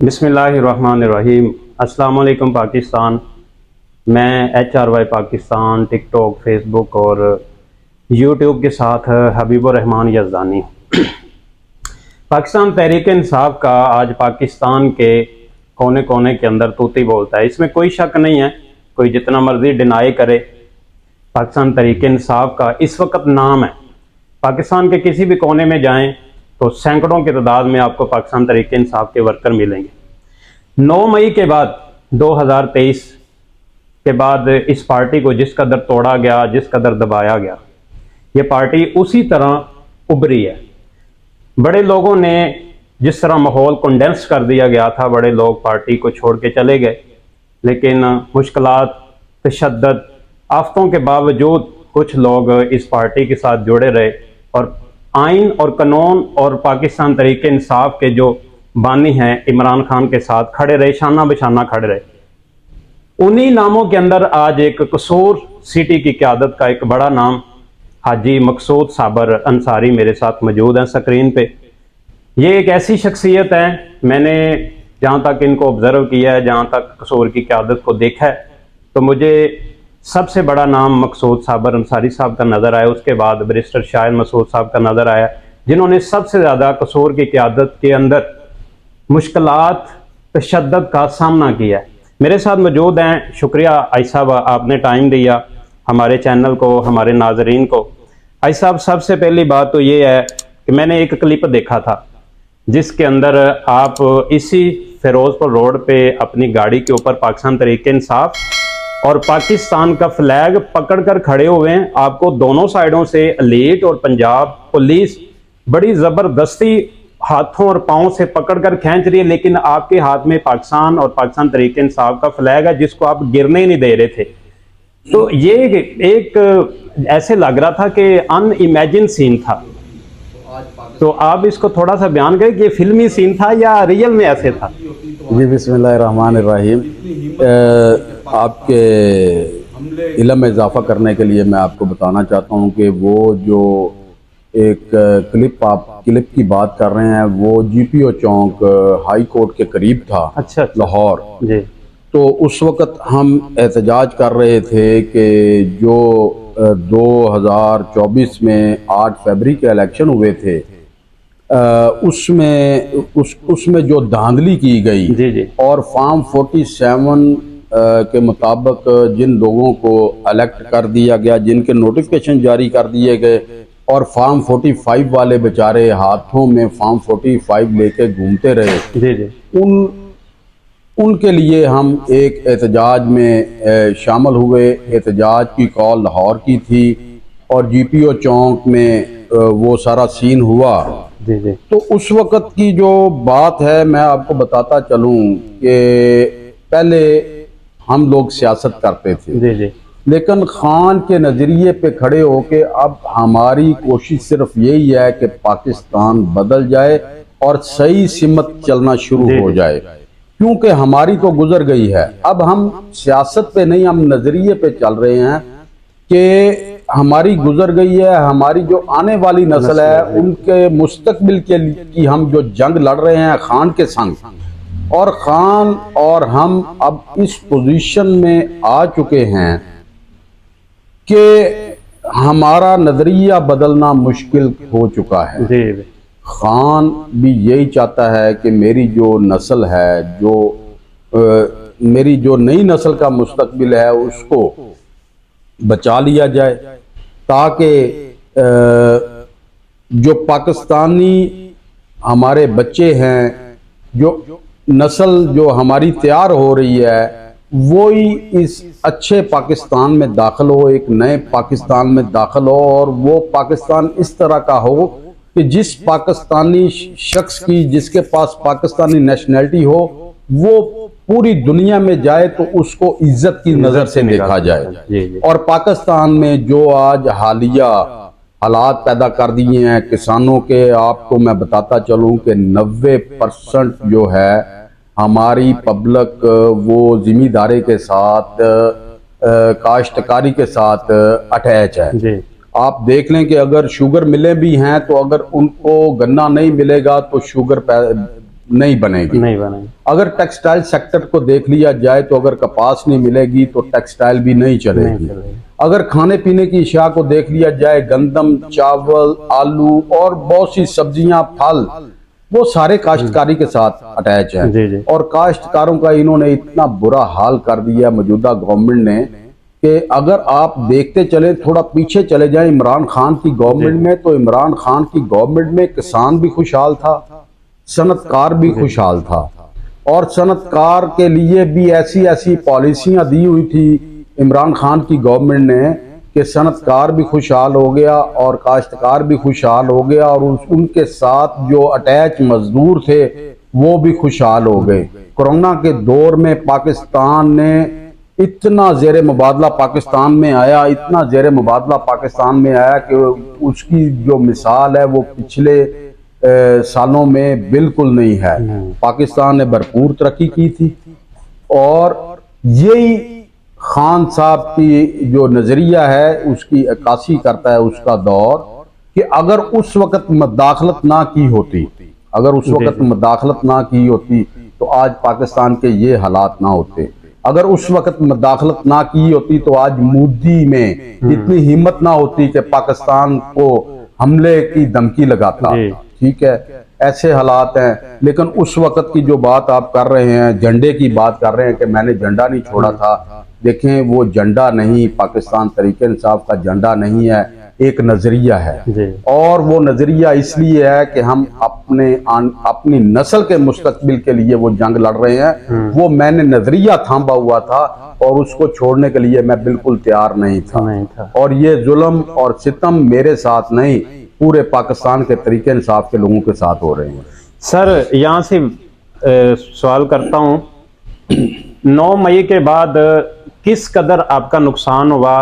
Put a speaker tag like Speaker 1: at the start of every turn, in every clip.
Speaker 1: बिस्मिल्लाहिर्रहमानिर्रहीम। अस्सलाम वालेकुम पाकिस्तान। मैं HRY पाकिस्तान टिकटॉक, फेसबुक और यूट्यूब के साथ हबीबुर रहमान यज़दानी। पाकिस्तान तहरीक इंसाफ का आज पाकिस्तान के कोने कोने के अंदर तूती बोलता है, इसमें कोई शक नहीं है। कोई जितना मर्जी डिनाई करे, पाकिस्तान तहरीक इंसाफ का इस वक्त नाम है। पाकिस्तान के किसी भी कोने में जाएं तो सैकड़ों की तादाद में आपको पाकिस्तान तहरीक इंसाफ के वर्कर मिलेंगे। 9 मई के बाद 2023 के बाद इस पार्टी को जिस कदर तोड़ा गया, जिस कदर दबाया गया, ये पार्टी उसी तरह उभरी है। बड़े लोगों ने जिस तरह माहौल कंडेंस कर दिया गया था, बड़े लोग पार्टी को छोड़ के चले गए, लेकिन मुश्किलात, तशद्दुद, आफतों के बावजूद कुछ लोग इस पार्टी के साथ जुड़े रहे और आइन और कानून और पाकिस्तान तहरीक इंसाफ के जो बानी हैं इमरान खान के साथ खड़े रहे, शाना बशाना खड़े रहे। उन्हीं नामों के अंदर आज एक कसूर सिटी की क़यादत का एक बड़ा नाम हाजी मकसूद साबर अंसारी मेरे साथ मौजूद हैं स्क्रीन पे। ये एक ऐसी शख्सियत है, मैंने जहाँ तक इनको ऑब्ज़र्व किया है, जहाँ तक कसूर की क़यादत को देखा है, तो मुझे सबसे बड़ा नाम मकसूद साबर अंसारी साहब का नज़र आया। उसके बाद बैरिस्टर शाहिद मसूद साहब का नज़र आया, जिन्होंने सबसे ज़्यादा कसूर की क़यादत के अंदर मुश्किलात, तशद्दुद का सामना किया है। मेरे साथ मौजूद हैं। शुक्रिया आई साहब, आपने टाइम दिया हमारे चैनल को, हमारे नाजरीन को। आई साहब, सबसे पहली बात तो ये है कि मैंने एक क्लिप देखा था जिसके अंदर आप इसी फिरोजपुर रोड पे अपनी गाड़ी के ऊपर पाकिस्तान तहरीक इंसाफ और पाकिस्तान का फ्लैग पकड़कर खड़े हुए हैं। आपको दोनों साइडों से एलीट और पंजाब पुलिस बड़ी ज़बरदस्ती हाथों और पाँव से पकड़कर खींच रही है, लेकिन आपके हाथ में पाकिस्तान और पाकिस्तान तहरीक इंसाफ का फ्लैग है जिसको आप गिरने ही नहीं दे रहे थे। तो ये एक ऐसे लग रहा था कि अनइमेजिन सीन था। तो आप इसको थोड़ा सा बयान करें कि ये फिल्मी सीन था या रियल में ऐसे था?
Speaker 2: जी, बिस्मिल्लाहिर्रहमानिर्रहीम। आपके इल्म में इजाफ़ा करने के लिए मैं आपको बताना चाहता हूँ कि वो जो एक क्लिप की बात कर रहे हैं, वो GPO चौक हाई कोर्ट के करीब था।
Speaker 1: अच्छा।
Speaker 2: लाहौर
Speaker 1: जी।
Speaker 2: तो उस वक़्त हम एहतजाज कर रहे थे कि जो 2024 में 8 फरवरी के इलेक्शन हुए थे, उसमें जो धांधली की गई,
Speaker 1: जी जी।
Speaker 2: और फॉर्म 47 के मुताबिक जिन लोगों को इलेक्ट कर दिया गया, जिनके नोटिफिकेशन जारी कर दिए गए, और फॉर्म 45 वाले बेचारे हाथों में फॉर्म 45 लेके घूमते रहे।
Speaker 1: जी जी।
Speaker 2: उनके लिए हम एक एहतजाज में शामिल हुए। एहतजाज की कॉल लाहौर की थी और GPO चौक में वो सारा सीन हुआ।
Speaker 1: जी जी।
Speaker 2: तो उस वक़्त की जो बात है मैं आपको बताता चलूं कि पहले हम लोग सियासत करते थे।
Speaker 1: जी जी।
Speaker 2: लेकिन खान के नज़रिए पे खड़े होके अब हमारी कोशिश सिर्फ यही है कि पाकिस्तान बदल जाए और सही सिमत चलना शुरू हो जाए, क्योंकि हमारी तो गुजर गई है। अब हम सियासत पे नहीं, हम नज़रिए पे चल रहे हैं कि हमारी गुजर गई है। हमारी जो आने वाली नस्ल है उनके मुस्तकबिल के लिए की हम जो जंग लड़ रहे हैं खान के संग, और खान और हम अब इस पोजीशन में आ चुके हैं कि हमारा नजरिया बदलना मुश्किल हो चुका है।
Speaker 1: जी।
Speaker 2: खान भी यही चाहता है कि मेरी जो नस्ल है, मेरी जो नई नस्ल का मुस्तकबिल है, उसको बचा लिया जाए, ताकि जो पाकिस्तानी हमारे बच्चे हैं, जो नस्ल जो हमारी तैयार हो रही है, वो ही इस अच्छे पाकिस्तान में दाखिल हो, एक नए पाकिस्तान में दाखिल हो, और वो पाकिस्तान इस तरह का हो कि जिस पाकिस्तानी शख्स की, जिसके पास पाकिस्तानी नेशनैलिटी हो, वो पूरी दुनिया में जाए तो उसको इज्जत की नज़र से देखा जाए। और पाकिस्तान में जो आज हालिया हालात पैदा कर दिए हैं किसानों के, आपको मैं बताता चलूं कि 90% जो है हमारी पब्लिक वो जिमींदारी के साथ, काश्तकारी के साथ अटैच है। जी। आप देख लें कि अगर शुगर मिलें भी हैं तो अगर उनको गन्ना नहीं मिलेगा तो शुगर नहीं बनेगी।
Speaker 1: नहीं बनेगी।
Speaker 2: अगर टेक्सटाइल सेक्टर को देख लिया जाए तो अगर कपास नहीं मिलेगी तो टेक्सटाइल भी नहीं चलेगी। अगर खाने पीने की अशिया को देख लिया जाए, गंदम, चावल, आलू और बहुत सी सब्जियां, फल, वो सारे काश्तकारी के साथ अटैच हैं।
Speaker 1: जी जी।
Speaker 2: और काश्तकारों का इन्होंने इतना बुरा हाल कर दिया मौजूदा गवर्नमेंट ने कि अगर आप देखते चले, थोड़ा पीछे चले जाएं इमरान खान की गवर्नमेंट में, तो इमरान खान की गवर्नमेंट में किसान भी खुशहाल था, सनतकार भी खुशहाल था, और सनतकार के लिए भी ऐसी ऐसी पॉलिसियां दी हुई थी इमरान खान की गवर्नमेंट ने कि सनतकार भी खुशहाल हो गया और काश्तकार भी खुशहाल हो गया, और उनके साथ जो अटैच मजदूर थे वो भी खुशहाल हो गए। कोरोना के दौर में पाकिस्तान ने इतना ज़ेर मुबादला पाकिस्तान में आया, इतना ज़ेर मुबादला पाकिस्तान में आया कि उसकी जो मिसाल है वो पिछले सालों में बिल्कुल नहीं है। पाकिस्तान ने भरपूर तरक्की की थी, और यही खान साहब की जो नज़रिया है उसकी अक्कासी करता है उसका दौर, कि अगर उस वक़्त मदाखलत ना की होती, अगर उस वक़्त मदाखलत ना की होती तो आज पाकिस्तान के ये हालात ना होते। अगर उस वक़्त मदाखलत ना की होती तो आज मोदी में इतनी हिम्मत ना होती कि पाकिस्तान को हमले की धमकी लगाता। ठीक है, ऐसे हालात हैं। लेकिन उस वक़्त की जो बात आप कर रहे हैं, झंडे की बात कर रहे हैं कि मैंने झंडा नहीं छोड़ा था, देखें वो झंडा नहीं, पाकिस्तान तहरीक इंसाफ का झंडा नहीं है, एक नजरिया है। और वो नजरिया इसलिए है कि हम अपनी नस्ल के मुस्तकबिल के लिए वो जंग लड़ रहे हैं। वो मैंने नजरिया थामा हुआ था और उसको छोड़ने के लिए मैं बिल्कुल तैयार नहीं था। और ये जुल्म और सितम मेरे साथ नहीं, पूरे पाकिस्तान के तरीके इंसाफ के लोगों के साथ हो रहे हैं।
Speaker 1: सर यहाँ से सवाल करता हूँ, 9 मई के बाद किस कदर आपका नुकसान हुआ,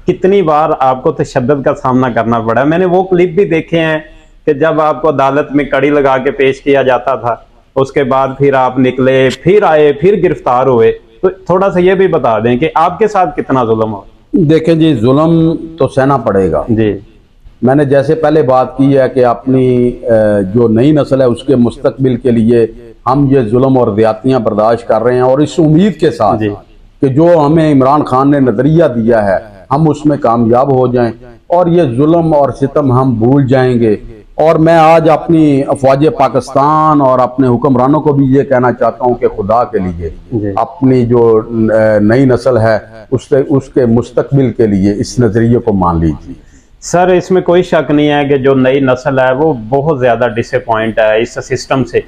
Speaker 1: कितनी बार आपको तशद्दुद का सामना करना पड़ा? मैंने वो क्लिप भी देखे हैं कि जब आपको अदालत में कड़ी लगा के पेश किया जाता था, उसके बाद फिर आप निकले, फिर आए, फिर गिरफ्तार हुए, तो थोड़ा सा ये भी बता दें कि आपके साथ कितना जुल्म हो।
Speaker 2: देखें जी, जुल्म तो सहना पड़ेगा जी। मैंने जैसे पहले बात की है कि अपनी जो नई नस्ल है उसके मुस्तकबिल के लिए हम ये जुल्म और ज़्यादतियाँ बर्दाश्त कर रहे हैं, और इस उम्मीद के साथ कि जो हमें इमरान खान ने नज़रिया दिया है हम उसमें कामयाब हो जाएं और ये जुल्म और सितम हम भूल जाएंगे। और मैं आज अपनी अफवाज पाकिस्तान और अपने हुक्मरानों को भी ये कहना चाहता हूँ कि खुदा के लिए अपनी जो नई नस्ल है उसके मुस्तकबिल के लिए इस नज़रिए को मान लीजिए।
Speaker 1: सर इसमें कोई शक नहीं है कि जो नई नस्ल है वो बहुत ज़्यादा डिसअपॉइंट है इस सिस्टम से,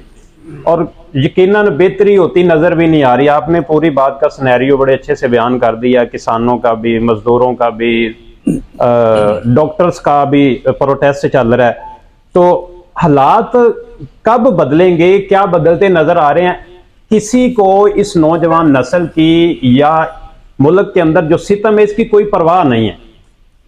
Speaker 1: और यकीनन बेहतरी होती नज़र भी नहीं आ रही। आपने पूरी बात का सिनेरियो बड़े अच्छे से बयान कर दिया, किसानों का भी, मजदूरों का भी, डॉक्टर्स का भी प्रोटेस्ट चल रहा है। तो हालात कब बदलेंगे, क्या बदलते नज़र आ रहे हैं? किसी को इस नौजवान नस्ल की या मुल्क के अंदर जो सितम है इसकी कोई परवाह नहीं है।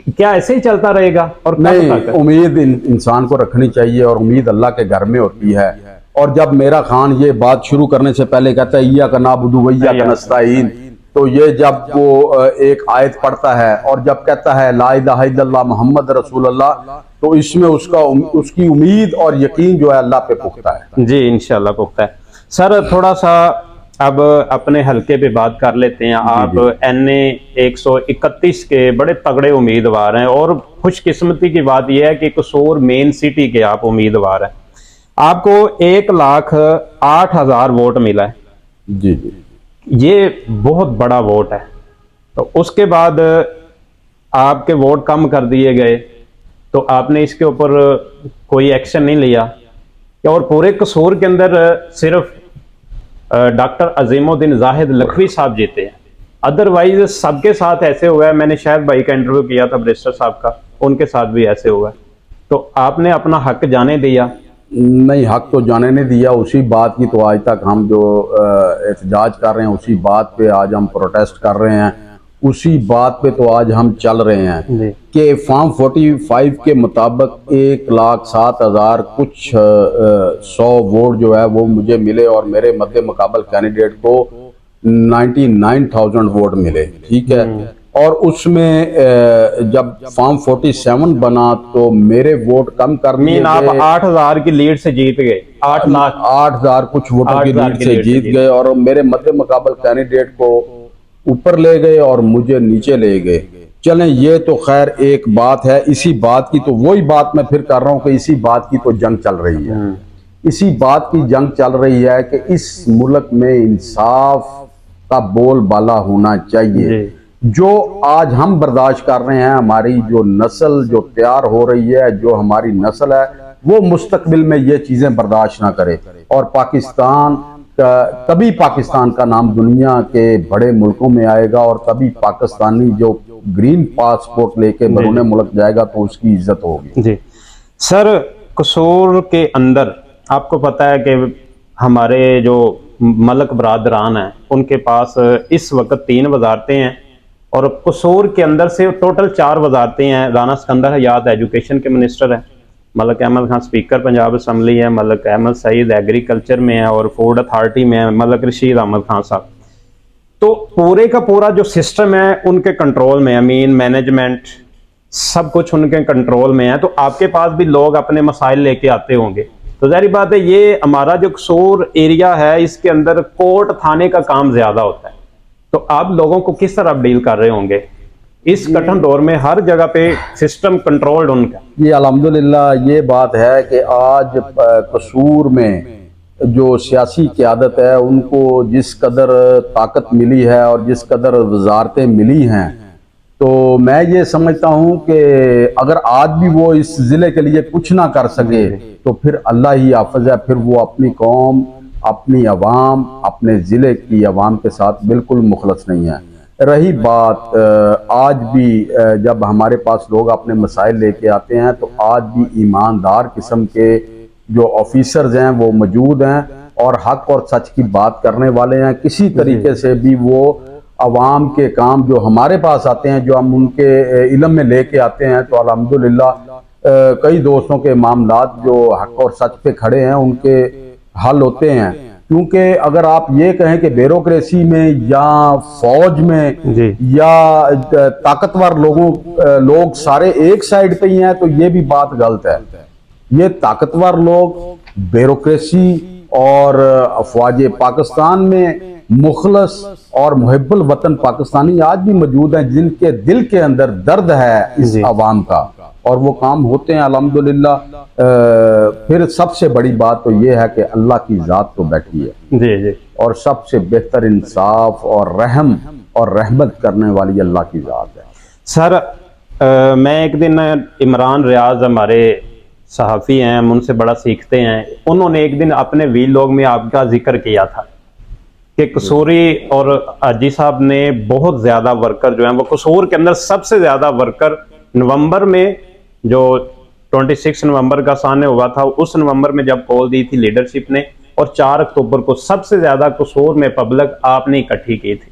Speaker 1: क्या ऐसे ही चलता रहेगा? और
Speaker 2: नहीं, उम्मीद इंसान को रखनी चाहिए, और उम्मीद अल्लाह के घर में होती है। और जब मेरा खान ये बात शुरू करने से पहले कहता है इय्या का नाबुदु व इय्या का नस्तईन, तो ये जब वो एक आयत पढ़ता है और जब कहता है ला इलाहा इल्लल्लाह मुहम्मद रसूलुल्लाह, तो इसमें उसकी उम्मीद और यकीन जो है अल्लाह पे पुख्ता है। जी
Speaker 1: इंशाल्लाह पुख्ता है। सर थोड़ा सा अब अपने हल्के पे बात कर लेते हैं। आप NA 131 के बड़े तगड़े उम्मीदवार हैं, और खुशकिस्मती की बात यह है कि कसूर मेन सिटी के आप उम्मीदवार हैं। आपको 1,08,000 वोट मिला है।
Speaker 2: जी,
Speaker 1: ये बहुत बड़ा वोट है। तो उसके बाद आपके वोट कम कर दिए गए, तो आपने इसके ऊपर कोई एक्शन नहीं लिया, और पूरे कसूर के अंदर सिर्फ डॉक्टर अजीमुद्दीन जाहिद लखवी साहब जीते हैं, अदरवाइज सबके साथ ऐसे हुआ है। मैंने शायद भाई का इंटरव्यू किया था बैरिस्टर साहब का, उनके साथ भी ऐसे हुआ है। तो आपने अपना हक जाने दिया?
Speaker 2: नहीं, हक तो जाने नहीं दिया। उसी बात की तो आज तक हम जो एहतजाज कर रहे हैं, उसी बात पे आज हम प्रोटेस्ट कर रहे हैं, उसी बात पे तो आज हम चल रहे हैं कि फॉर्म 45 के मुताबिक 1,07,000 कुछ 100 वोट जो है वो मुझे मिले, और मेरे मद्दे मुकाबल कैंडिडेट को 99,000 वोट मिले। ठीक है, और उसमें जब फॉर्म 47 बना तो मेरे वोट कम कर दिए
Speaker 1: मीन आप
Speaker 2: गए।
Speaker 1: 8,000 की लीड से जीत गए, 8 लाख
Speaker 2: 8,000 कुछ वोटों की
Speaker 1: 8,000
Speaker 2: लीड
Speaker 1: की
Speaker 2: से
Speaker 1: लीड से
Speaker 2: जीत
Speaker 1: जीत
Speaker 2: गए और मेरे मध्य मुकाबल कैंडिडेट को ऊपर ले गए और मुझे नीचे ले गए। चलें, ये तो खैर एक बात है। इसी बात की तो वही बात मैं फिर कर रहा हूं कि इसी बात की तो जंग चल रही है। इसी बात की जंग चल रही है कि इस मुल्क में इंसाफ का बोलबाला होना चाहिए।
Speaker 1: जी।
Speaker 2: जो आज हम बर्दाश्त कर रहे हैं, हमारी जो नस्ल जो तैयार हो रही है, जो हमारी नस्ल है, वो मुस्तकबिल में ये चीजें बर्दाश्त ना करे। और पाकिस्तान तभी पाकिस्तान का नाम दुनिया के बड़े मुल्कों में आएगा और तभी पाकिस्तानी जो ग्रीन पासपोर्ट लेके बरूने मुल्क जाएगा तो उसकी इज्जत होगी।
Speaker 1: जी सर, कसूर के अंदर आपको पता है कि हमारे जो मलक बरादरान हैं उनके पास इस वक्त 3 वजारतें हैं और कसूर के अंदर से टोटल 4 वजारतें हैं। राना सिकंदर हयात एजुकेशन के मिनिस्टर हैं, मलक अहमद खान स्पीकर पंजाब असम्बली है, मलक अहमद सईद एग्रीकल्चर में है और फूड अथॉरिटी में है, मलक रशीद अहमद खान साहब। तो पूरे का पूरा जो सिस्टम है उनके कंट्रोल में है, मीन मैनेजमेंट सब कुछ उनके कंट्रोल में है। तो आपके पास भी लोग अपने मसाइल लेके आते होंगे, तो जाहिर बात है ये हमारा जो कसूर एरिया है इसके अंदर कोर्ट थाने का काम ज्यादा होता है। तो आप लोगों को किस तरह डील कर रहे होंगे इस कठिन दौर में? हर जगह पे सिस्टम कंट्रोल्ड उनका।
Speaker 2: ये अल्हम्दुलिल्लाह ये बात है कि आज कसूर में जो सियासी क़यादत है उनको जिस कदर ताकत मिली है और जिस कदर वजारतें मिली हैं, तो मैं ये समझता हूँ कि अगर आज भी वो इस ज़िले के लिए कुछ ना कर सके तो फिर अल्लाह ही हाफ़िज़ है। फिर वो अपनी कौम, अपनी अवाम, अपने ज़िले की अवाम के साथ बिल्कुल मुखलस नहीं है। रही बात आज भी जब हमारे पास लोग अपने मसाइल लेके आते हैं तो आज भी ईमानदार किस्म के जो ऑफिसर्स हैं वो मौजूद हैं और हक और सच की बात करने वाले हैं। किसी तरीके से भी वो अवाम के काम जो हमारे पास आते हैं, जो हम उनके इल्म में लेके आते हैं, तो अल्हम्दुलिल्लाह कई दोस्तों के मामलात जो हक और सच पे खड़े हैं उनके हल होते हैं। क्योंकि अगर आप ये कहें कि ब्यूरोक्रेसी में या फौज में या ताकतवर लोग सारे एक साइड पे ही हैं, तो ये भी बात गलत है। ये ताकतवर लोग ब्यूरोक्रेसी और अफवाज पाकिस्तान में मुखलस और मुहिब्बुल वतन पाकिस्तानी आज भी मौजूद हैं जिनके दिल के अंदर दर्द है इस अवाम का, और वो काम होते हैं अल्हम्दुलिल्लाह। फिर सबसे बड़ी बात तो ये है कि अल्लाह की ज़ात तो बैठी है
Speaker 1: जी जी, और
Speaker 2: सबसे बेहतर इंसाफ और रहम और रहमत करने वाली अल्लाह की ज़ात है।
Speaker 1: सर मैं एक दिन इमरान रियाज हमारे सहाफ़ी हैं, हम उनसे बड़ा सीखते हैं। उन्होंने एक दिन अपने वीलॉग में आपका जिक्र किया था कि कसूरी और हाजी साहब ने बहुत ज़्यादा वर्कर जो हैं वो कसूर के अंदर सबसे ज़्यादा वर्कर नवंबर में जो 26 नवंबर का सामने हुआ था, उस नवंबर में जब कॉल दी थी लीडरशिप ने, और 4 अक्टूबर को सबसे ज़्यादा कसूर में पब्लिक आपने इकट्ठी की थी।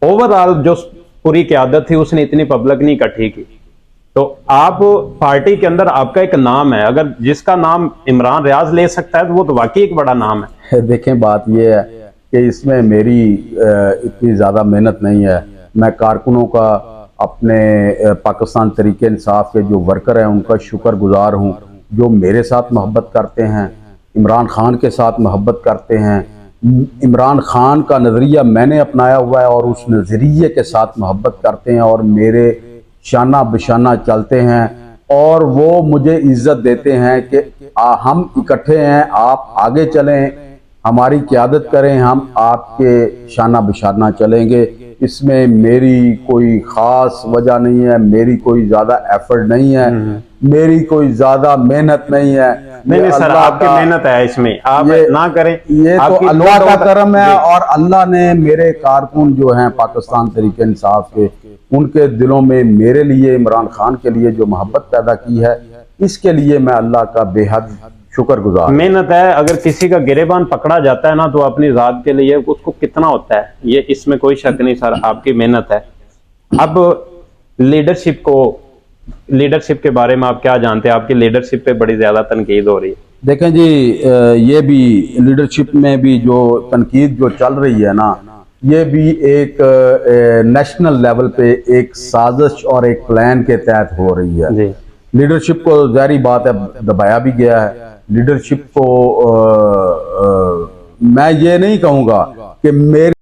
Speaker 1: ओवरऑल जो पूरी क़यादत थी उसने इतनी पब्लिक नहीं इकट्ठी की। तो आप पार्टी के अंदर आपका एक नाम है, अगर जिसका नाम इमरान रियाज ले सकता है तो वो तो वाकई एक बड़ा नाम है।
Speaker 2: देखें, बात यह है कि इसमें मेरी इतनी ज़्यादा मेहनत नहीं है। मैं कारकुनों का, अपने पाकिस्तान तरीके इंसाफ के जो वर्कर हैं उनका शुक्रगुजार हूँ, जो मेरे साथ मोहब्बत करते हैं, इमरान खान के साथ मोहब्बत करते हैं। इमरान खान का नज़रिया मैंने अपनाया हुआ है और उस नज़रिए के साथ मोहब्बत करते हैं और मेरे शाना बशाना चलते हैं, और वो मुझे इज्जत देते हैं कि हम इकट्ठे हैं, आप आगे चलें, हमारी क़यादत करें, हम आपके शाना बशाना चलेंगे। इसमें मेरी कोई ख़ास वजह नहीं है, मेरी कोई ज़्यादा एफर्ट नहीं है, मेरी कोई ज़्यादा मेहनत नहीं है।
Speaker 1: नहीं सर, आपकी मेहनत है इसमें, आप ना करें,
Speaker 2: ये तो अल्लाह का करम है। और अल्लाह ने मेरे कारकुन जो हैं पाकिस्तान तरीके इंसाफ के, उनके दिलों में मेरे लिए, इमरान खान के लिए जो मोहब्बत पैदा की है, इसके लिए मैं अल्लाह का बेहद शुक्रगुजार।
Speaker 1: मेहनत है, अगर किसी का गिरेबान पकड़ा जाता है ना तो अपनी जात के लिए उसको कितना होता है, ये इसमें कोई शक नहीं सर, आपकी मेहनत है। अब लीडरशिप के बारे में आप क्या जानते हैं? आपकी लीडरशिप पे बड़ी ज्यादा तनकीद हो रही है।
Speaker 2: देखें जी, ये भी लीडरशिप में भी जो तनकीद जो चल रही है ना, ये भी एक नेशनल लेवल पे एक साजिश और एक प्लान के तहत हो रही है।
Speaker 1: जी
Speaker 2: लीडरशिप को जारी बात है दबाया भी गया है। लीडरशिप को मैं ये नहीं कहूँगा कि मेरे